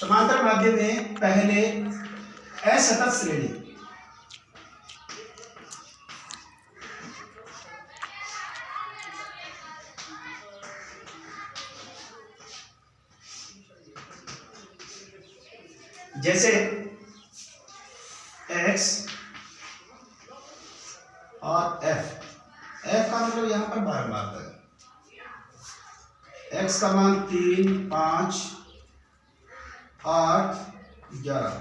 समांतर माध्य में पहले असतत श्रेणी जैसे x और f का मतलब यहां पर बारंबार है। x का मान 3, 5, 8, 11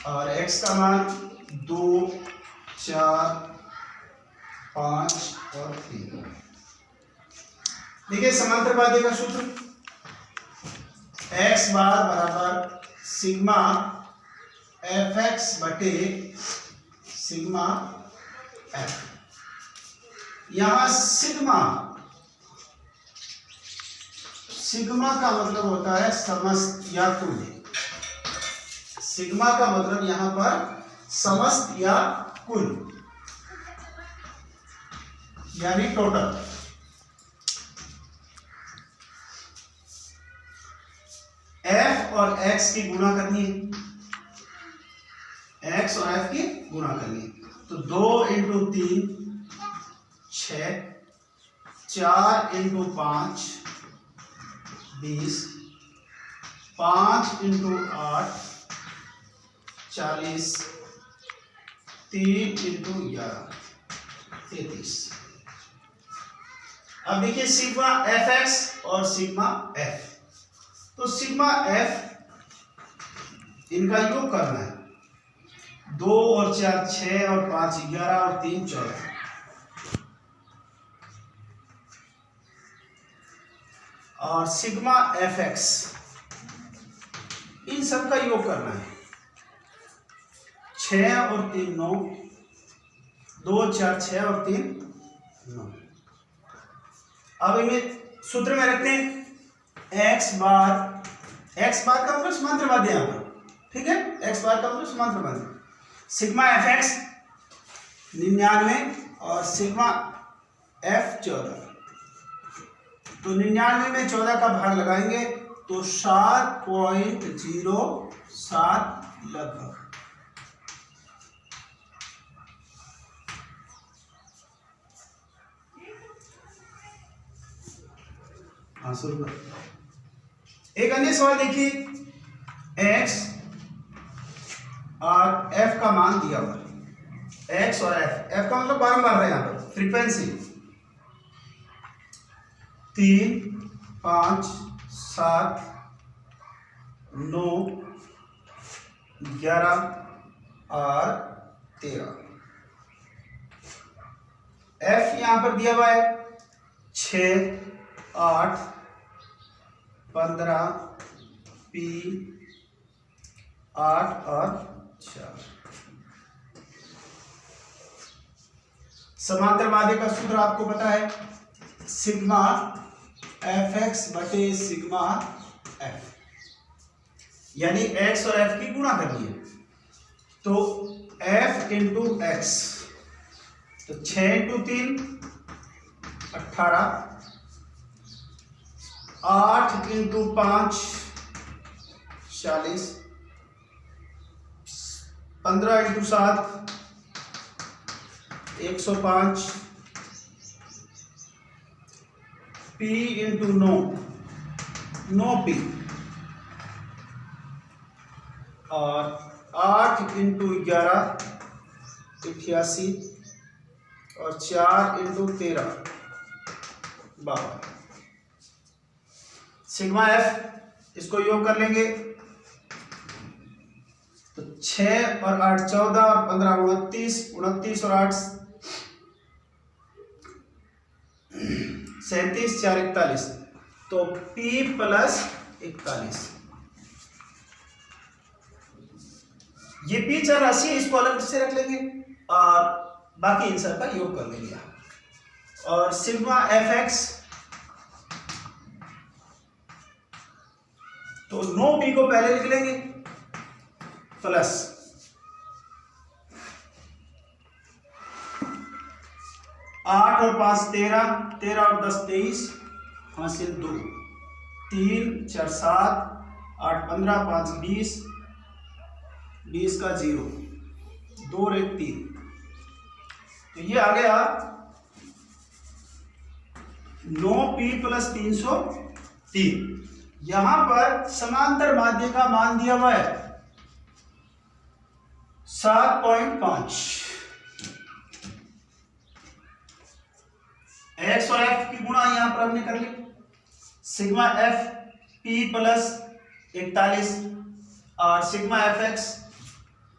और x का मान 2, 4, 5 और 3। देखिए समांतर माध्य का सूत्र x बार बराबर सिग्मा fx बटे सिग्मा f। यहां सिग्मा का मतलब होता है समस्त या कुल। सिग्मा का मतलब यहां पर समस्त या कुल यानी टोटल। f और x की गुणा करनी है, x और f की गुणा करनी है तो 2 इंटू 3 6, 4 इंटू 5 20, 5 इंटू 8 40, 3 इंटू 11 33। अब देखिए सिग्मा fx और सिग्मा f, तो सिग्मा f इनका योग करना है। 2 और 4 6 और 5 11 और 3 14 और सिग्मा fx इन सब का योग करना है। 6 और 3 9, 2 4 6 और 3 9। अब इन्हें सूत्र में रखते हैं। x बार का मतलब समांतर माध्य यहां पर, ठीक है। x बार का मतलब समांतर माध्य। सिग्मा fx 99 और सिग्मा f 14। तो 99 में 14 का भाग लगाएंगे तो 7.07 लगभग। हाँ शुरू कर। एक अन्य सवाल देखिए, x और f का मान दिया हुआ है। x और f का मतलब बारंबार है, यहाँ पर फ्रीक्वेंसी 3, 5, 7, 9, 11 और 13। f यहां पर दिया हुआ है 6, 8, 15, p 8 और 4। समांतर माध्य का सूत्र आपको पता है, सिग्मा fx बटे सिग्मा f, यानी x और f की गुणा करनी है तो f इंटू एक्स, तो 6 into 3 18, 8 into 5 40, 15 into 7 105, p into 9 9p और 8 इंटू 11 88 और 4 इंटू 13 52। सिग्मा f इसको योग कर लेंगे तो 6 और 8 14 और 15 29, 29 और 8 37, 4 41, तो p प्लस 41। ये p चर राशि है, इसको अलग से रख लेंगे और बाकी इन सब का योग कर लेंगे। और सिग्मा fx तो 9p को पहले लिख लेंगे प्लस और 5 13, 13 और 10 23, हासिल 2, 3 4 7, 8 15, 5 20, 20 का 0, 2 और 1 3। तो ये आ गया 9p + 303। यहां पर समांतर माध्य का मान दिया हुआ है 7.5। एक्स और एफ की गुणा यहां पर हमने कर ली, सिग्मा एफ p + 41 और सिग्मा एफ एक्स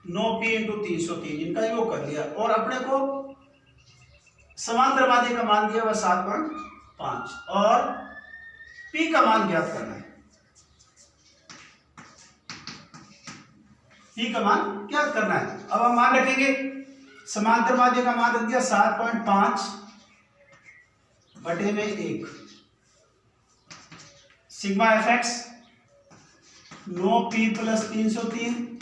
9p × 303, इनका योग कर लिया और अपने को समांतर माध्य का मान दिया हुआ 7.5 और p का मान ज्ञात करना है। p का मान ज्ञात करना है। अब हम मान रखेंगे समांतर माध्य का मान रख दिया 7.5 बटे में 1, सिग्मा एफ एक्स 9p + 303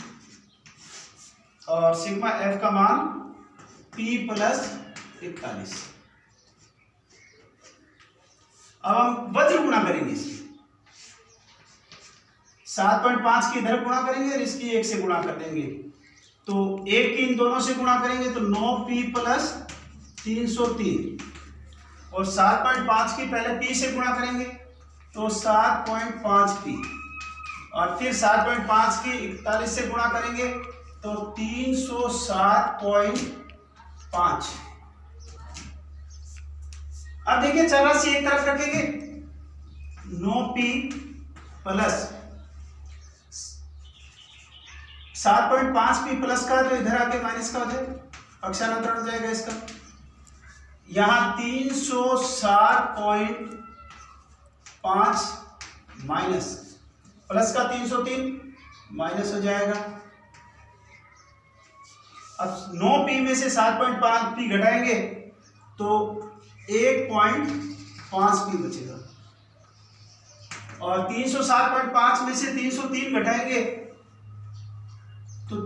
और सिग्मा एफ का मान p + 41। अब हम वज्र गुणा करेंगे इसकी, 7.5 की इधर गुणा करेंगे और इसकी 1 से गुणा कर देंगे, तो 1 की इन दोनों से गुणा करेंगे तो 9p + 303 और 7.5 की पहले p से गुणा करेंगे तो 7.5p और फिर 7.5 की 41 से गुणा करेंगे तो 307.5। अब देखिए चौरासी एक तरफ रखेंगे, 9p + 7.5p प्लस का जो इधर आके माइनस का हो जाए, पक्षांतरण हो जाएगा इसका, यहां 307.5 माइनस प्लस का 303 माइनस हो जाएगा। अब 9p में से 7.5p घटाएंगे तो 1.5p बचेगा और 307.5 में से 303 घटाएंगे तो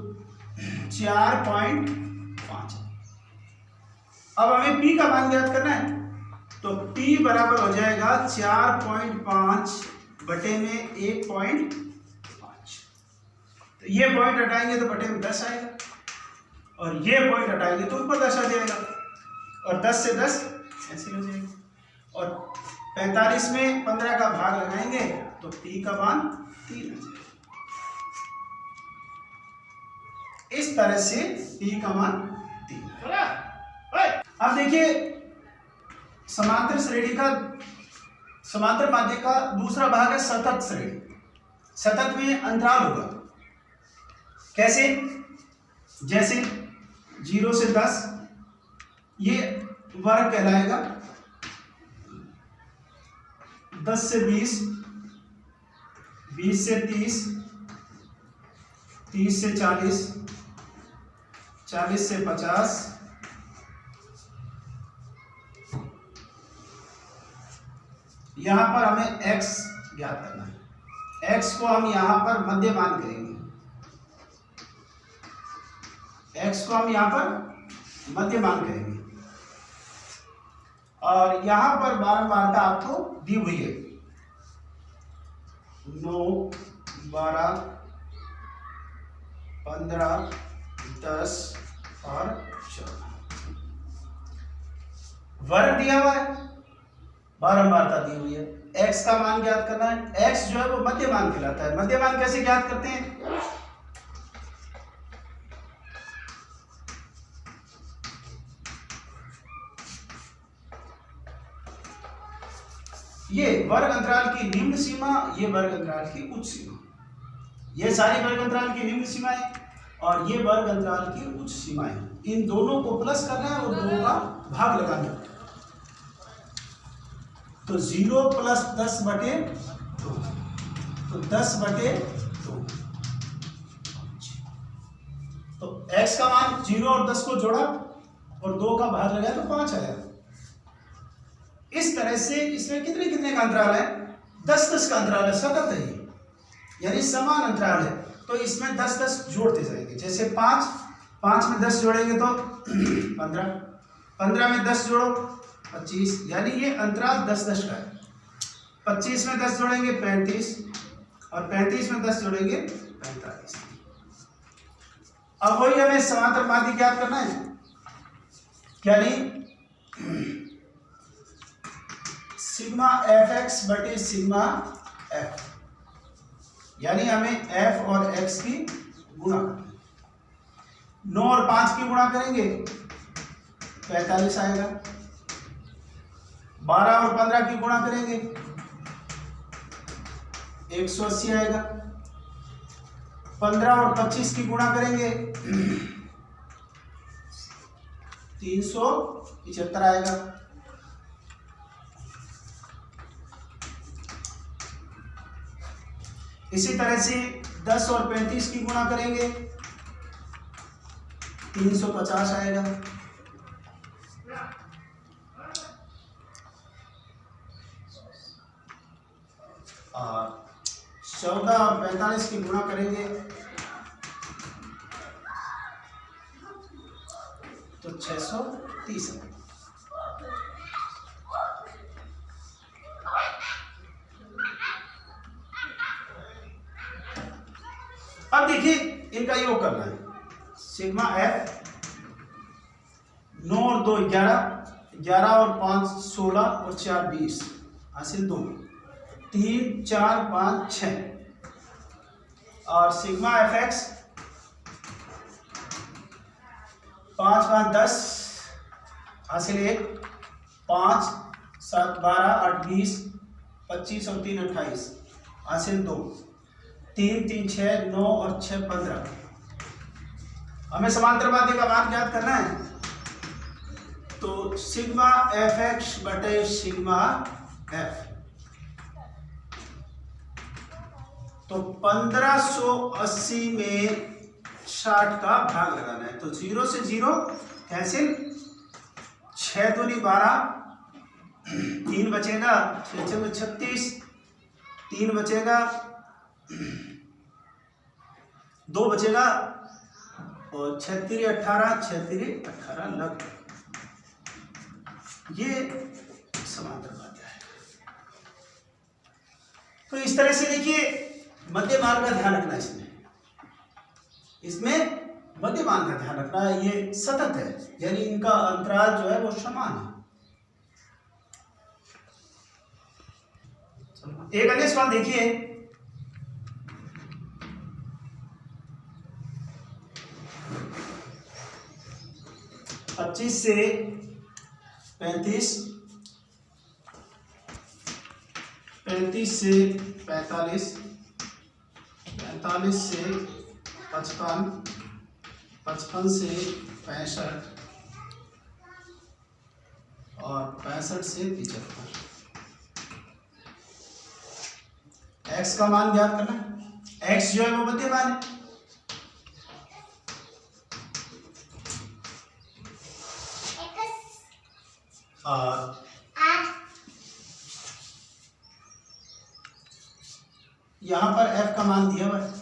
4.5। अब हमें p का मान ज्ञात करना है तो p बराबर हो जाएगा 4.5 बटे में 1.5। तो ये पॉइंट हटाएंगे तो बटे में 10 आएगा और ये पॉइंट हटाएंगे तो ऊपर 10 आ जाएगा और 10 से 10 ऐसे हो जाएगा और 45 में 15 का भाग लगाएंगे तो p का मान 3 आ जाएगा। इस तरह से p का मान 3। अब देखिए समांतर श्रेणी का, समांतर माध्य का दूसरा भाग है सतत श्रेणी। सतत में अंतराल होगा, कैसे? जैसे 0 से 10 ये वर्ग कहलाएगा, 10 से 20, 20 से 30, 30 से 40, 40 से 50, यहां पर हमें x ज्ञात करना है। x को हम यहां पर मध्यमान करेंगे, x को हम यहां पर मध्यमान करेंगे और यहां पर बारंबारता आपको दी हुई है 9, 12, 15, 10 और 14। वर्ग दिया हुआ है, बारंबारता दी हुई है, x का मान ज्ञात करना है। x जो है वो मध्यमान कहलाता है। मध्यमान कैसे ज्ञात करते हैं? ये वर्ग अंतराल की निम्न सीमा, ये वर्ग अंतराल की उच्च सीमा, ये सारी वर्ग अंतराल की निम्न सीमाएं और ये वर्ग अंतराल की उच्च सीमाएं, इन दोनों को प्लस करना है और दोनों का भाग लगाना है। तो 0 + 10 बटे 2, तो 10 बटे 2। तो x का मान 0 और 10 को जोड़ा और 2 का भाग लगाया तो 5 आया। इस तरह से इसमें कितने कितने का अंतराल है? 10-10 का अंतराल है, सतत है ये, यानी समान अंतराल है। तो इसमें 10-10 जोड़ते जाएंगे। जैसे 5 में 10 जोड़ेंगे तो 15, 15 में 10 जोड़ो 25, यानी ये अंतराल 10-10 का है। 25 में 10 जोड़ेंगे 35 और 35 में 10 जोड़ेंगे 45। अब वही हमें समांतर माध्य ज्ञात करना है, यानी सिग्मा एफ एक्स बटे सिग्मा एफ, यानी हमें एफ और एक्स की गुणा करना है। 9 और 5 की गुणा करेंगे 45 आएगा। 12 और 15 की गुणा करेंगे 180 आएगा। 15 और 25 की गुणा करेंगे 375 आएगा। इसी तरह से 10 और 35 की गुणा करेंगे 350 आएगा। और 14 और 45 की गुणा करेंगे तो 630 आएगा। अब देखिए इनका योग करना है। सिग्मा एफ 9 और 2 11, 11 और 5 16 और 4 20 हासिल 2, 3 4 5 6। और सिग्मा एफ एक्स 5 5 10 हासिल 1, 5 7 12 8 20 25 और 3 28 हासिल 2, 3 3 6 9 और 6 15। हमें समांतर माध्य का मान ज्ञात करना है, तो सिग्मा एफ एक्स बटे सिग्मा एफ, तो 1580 में 60 का भाग लगाना है। तो 0 से 0 कैंसिल, 6 दूनी 12, 3 बचेगा, 6 में 36, 3 बचेगा, 2 बचेगा और 6 3 18, 6 3 18 लग। ये समांतर माध्य है। तो इस तरह से देखिए मध्यमान का ध्यान रखना है। इसमें मध्यमान का ध्यान रखना है। ये सतत है, यानी इनका अंतराल जो है वो समान है। एक अन्य सवाल देखिए, पच्चीस से 35, 35 से 45, 45 से 55, 55 से 65 और 65 से 75। x का मान ज्ञात करना है। x जो है वो मध्यमान है। और यहां पर f का मान दिया हुआ है।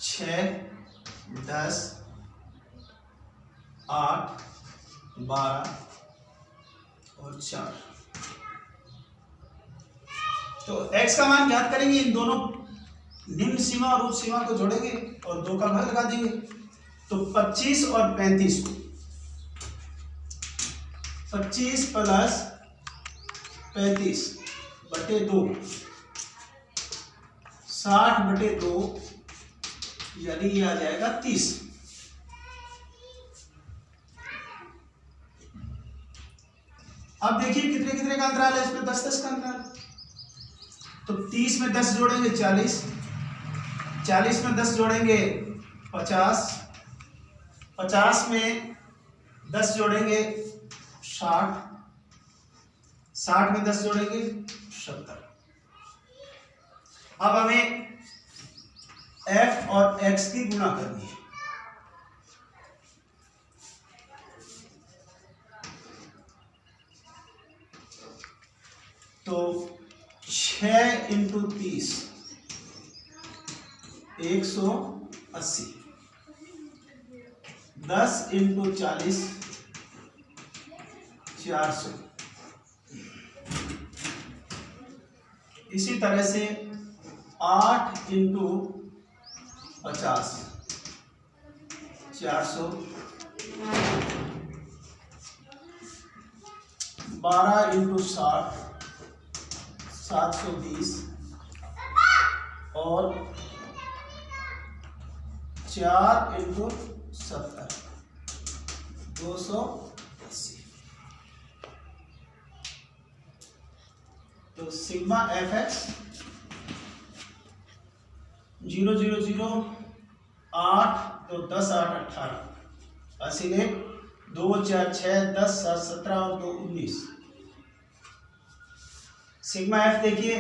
छः 10 8 12 और 4। तो x का मान ज्ञात करेंगे, इन दोनों निम्न सीमा और उच्च सीमा को जोड़ेंगे और 2 का भाग लगा देंगे। तो 25 और 35 को 25 प्लस 35 बटे 2, 60 बटे 2, यानी ये आ जाएगा 30। अब देखिए कितने कितने का अंतराल है इसमें, 10-10 का अंतराल। तो 30 में 10 जोड़ेंगे 40, 40 में 10 जोड़ेंगे 50, 50 में 10 जोड़ेंगे 60, 60 में 10 जोड़ेंगे 70। अब हमें f और x की गुणा करनी है। तो इंटू 30 180, 10 इंटू 40 400। इसी तरह से 8 इंटू 50 400, 12 इंटू 60 720 और 4 इंटू 70 280। तो सिग्मा एफ एक्स 0 0 0 8 तो 10 8 18 इसीलिए 2 4 6 10 7 17 और 2 19। सिग्मा एफ देखिए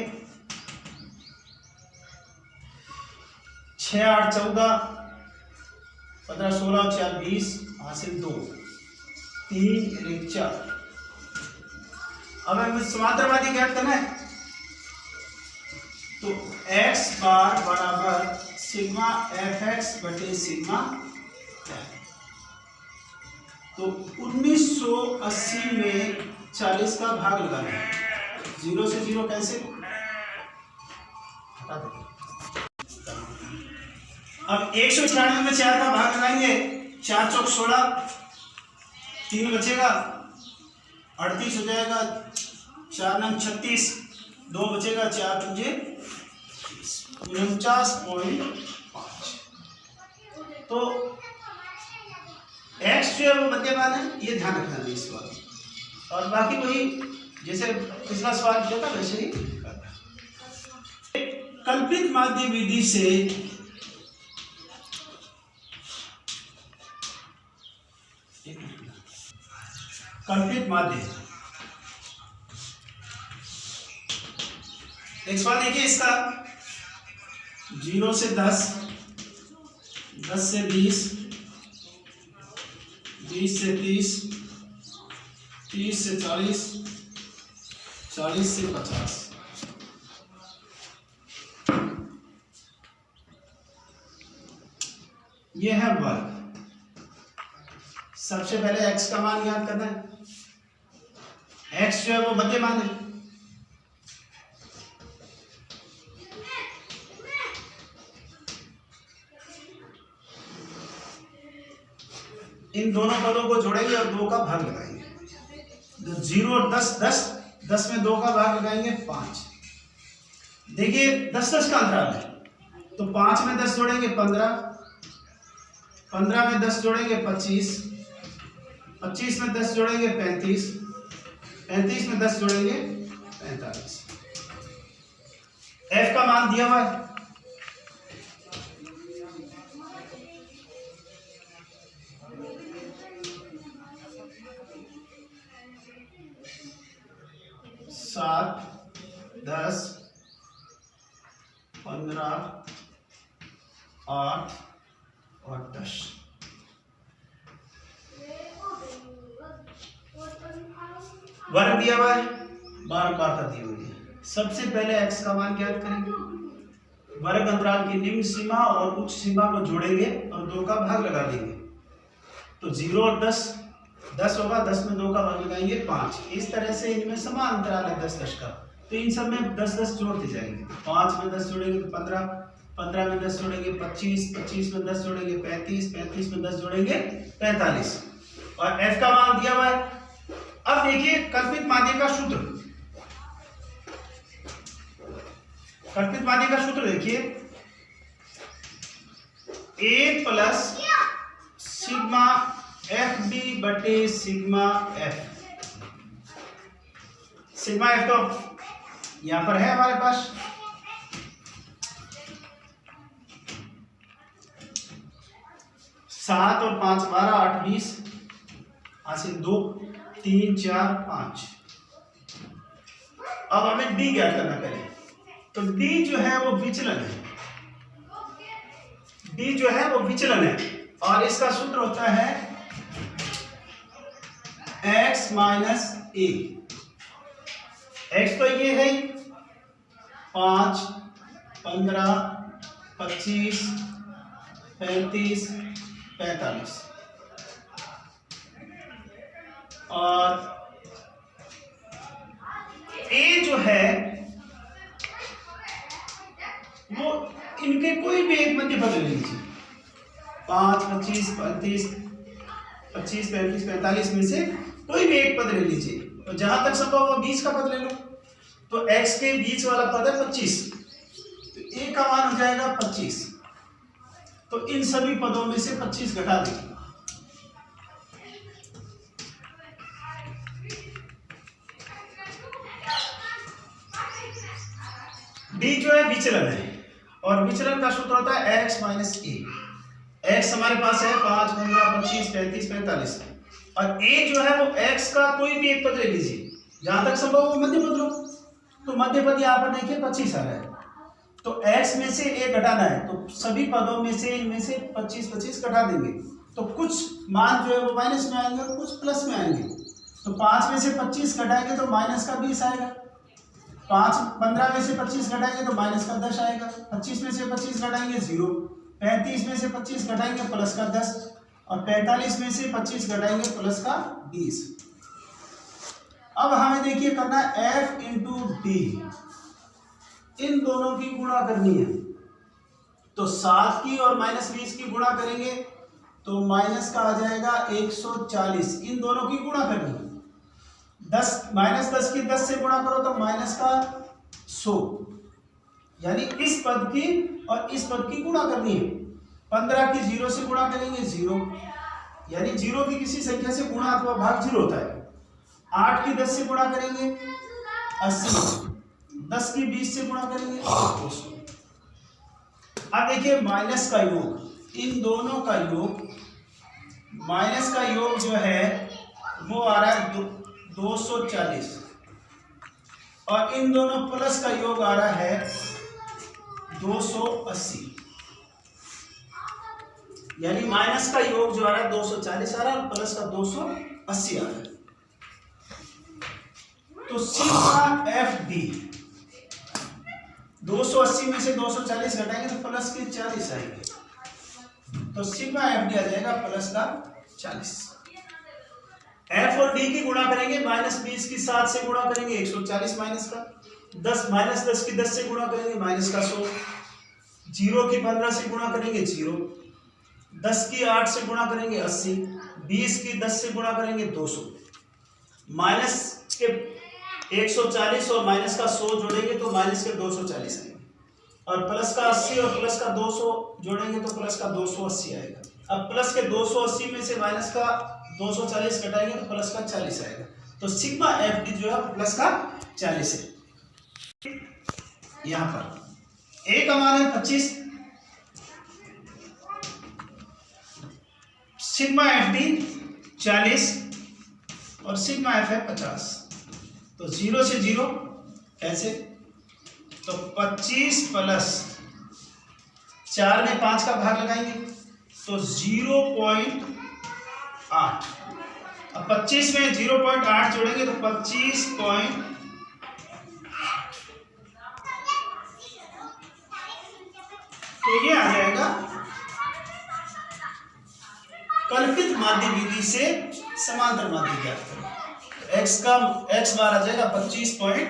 6 8 14 15 16 4 20 हासिल 2 3 1 4। अब हमें समांतरवादी ज्ञात करना है तो x बार बराबर सिग्मा एफ एक्स बटे सिग्मा एफ। तो 1980 में 40 का भाग लगाना है। 0 से 0 कैसे हटा देंगे। अब 196 में 4 का भाग लगाएंगे। 4 चौक 16, 3 बचेगा 38 हो जाएगा। 4 नंग 36, 2 बचेगा 4 पंजे 49.5। तो x जो है वो मध्यमान है, ये ध्यान रखना है इस बात। और बाकी वही जैसे पिछला सवाल किया था वैसे ही करना। कल्पित माध्य विधि से कल्पित माध्य एक सवाल देखिए इसका 0 से 10, 10 से 20, 20 से 30, 30 से 40, 40 से 50। ये है वर्ग। सबसे पहले x का मान याद करना है। x जो है वो मध्यमान है। इन दोनों पदों को जोड़ेंगे और 2 का भाग लगाएंगे। तो 0 और 10 10, 10 में 2 का भाग लगाएंगे 5। देखिए 10 10 का अंतराल है तो 5 में 10 जोड़ेंगे 15, 15 में 10 जोड़ेंगे 25, 25 में 10 जोड़ेंगे 35, 35 में 10 जोड़ेंगे 45। f का मान दिया हुआ है। सात 10 15 8 और 10। वर्ग दिया हुआ है, बार बार दी हुई है। सबसे पहले x का मान ज्ञात करेंगे। वर्ग अंतराल की निम्न सीमा और उच्च सीमा को जोड़ेंगे और 2 का भाग लगा देंगे। तो 0 और 10 10 होगा, 10 में 2 का भाग लगाएंगे 5। इस तरह से इनमें समान अंतराल है 10 10 का, तो इन सब में 10 10 जोड़ते जाएंगे। 5 में 10 जोड़ेंगे तो 15, 15 में 10 जोड़ेंगे 25, 25 में 10 जोड़ेंगे 35, 35 में 10 जोड़ेंगे 45। और f का मान दिया हुआ है। अब देखिए कल्पित माध्य का सूत्र। कल्पित माध्य का सूत्र देखिए a plus sigma F B बटे सिग्मा एफ। सिग्मा एफ तो यहां पर है हमारे पास। सात और 5 12 8 20 हासिल 2 3 4 5। अब हमें डी ज्ञात करना पहले। तो डी जो है वो विचलन है। डी जो है वो विचलन है और इसका सूत्र होता है x माइनस ए। एक्स तो ये है 5, 15, 25, 35, 45 और ए जो है वो इनके कोई भी एक मध्य पद ले लीजिए। 5, 25, 35, 25, 35, 45 में से कोई भी एक पद ले लीजिए। तो जहां तक संभव हो बीच का पद ले लो। तो x के बीच वाला पद है 25, तो a का मान हो जाएगा 25। तो इन सभी पदों में से 25 घटा देंगे। d जो है विचलन है और विचलन का सूत्र होता है x माइनस ए। x हमारे पास है 5, 15, 25, 35, 45 और a जो है वो x का कोई भी एक पद ले लीजिए। जहां तक संभव हो मध्य पद लो। तो मध्य पद यहाँ पर देखिए 25 आ रहा है, तो x में से a घटाना है, तो सभी पदों में से इनमें से 25 घटा देंगे। तो कुछ मान जो है वो माइनस में आएंगे और कुछ प्लस में आएंगे। तो 5 में से 25 घटाएंगे तो माइनस का 20 आएगा। 15 में से 25 घटाएंगे तो माइनस का 10 आएगा। 25 में से 25 घटाएंगे 0। 35 में से 25 घटाएंगे प्लस का 10 और 45 में से 25 घटाएंगे प्लस का 20। अब हमें देखिए करना है f इंटू डी, इन दोनों की गुणा करनी है। तो 7 की और माइनस 20 की गुणा करेंगे तो माइनस का आ जाएगा 140। इन दोनों की गुणा करनी है। 10 माइनस 10 की 10 से गुणा करो तो माइनस का 100, यानी इस पद की और इस पद की गुणा करनी है। 15 की 0 से गुणा करेंगे 0, यानी 0 की किसी संख्या से गुणा अथवा भाग 0 होता है। 8 की 10 से गुणा करेंगे 80, 10 की 20 से गुणा करेंगे 200। अब देखिए माइनस का योग, इन दोनों का योग, माइनस का योग जो है वो आ रहा है 240 और इन दोनों प्लस का योग आ रहा है 280, यानी माइनस का योग जो आ रहा है 240 आ रहा है और प्लस का 280 आ रहा है। तो सिग्मा एफ डी 280 में से 240 घटाएंगे तो प्लस के 40 आएंगे। तो सिग्मा एफ डी आ जाएगा प्लस का 40। एफ और डी की गुणा करेंगे, माइनस 20 की 7 से गुणा करेंगे 140 माइनस का, 10 माइनस 10 की 10 से गुणा करेंगे माइनस का 100, 0 की 15 से गुणा करेंगे 0, 10 की 8 से गुणा करेंगे 80, 20 की 10 से गुणा करेंगे 200, माइनस के 140 और माइनस का 100 जोड़ेंगे तो माइनस के 240 आएंगे और प्लस का 80 और प्लस का 200 जोड़ेंगे तो प्लस का 280 आएगा। अब प्लस के 280 में से माइनस का 240 घटाएंगे तो प्लस का 40 आएगा। तो सिग्मा एफ डी जो है प्लस का 40 है। यहां पर ए का मान है 25, सिग्मा एफ डी 40 और सिग्मा एफ है 50। तो 0 से 0 ऐसे, तो 25 प्लस 4 में 5 का भाग लगाएंगे तो 0.8। अब 25 में 0.8 जोड़ेंगे तो 25.8। तो ये आ जाएगा कल्पित माध्य विधि से समांतर माध्य ज्ञात करें। x बार आ जाएगा 25.8।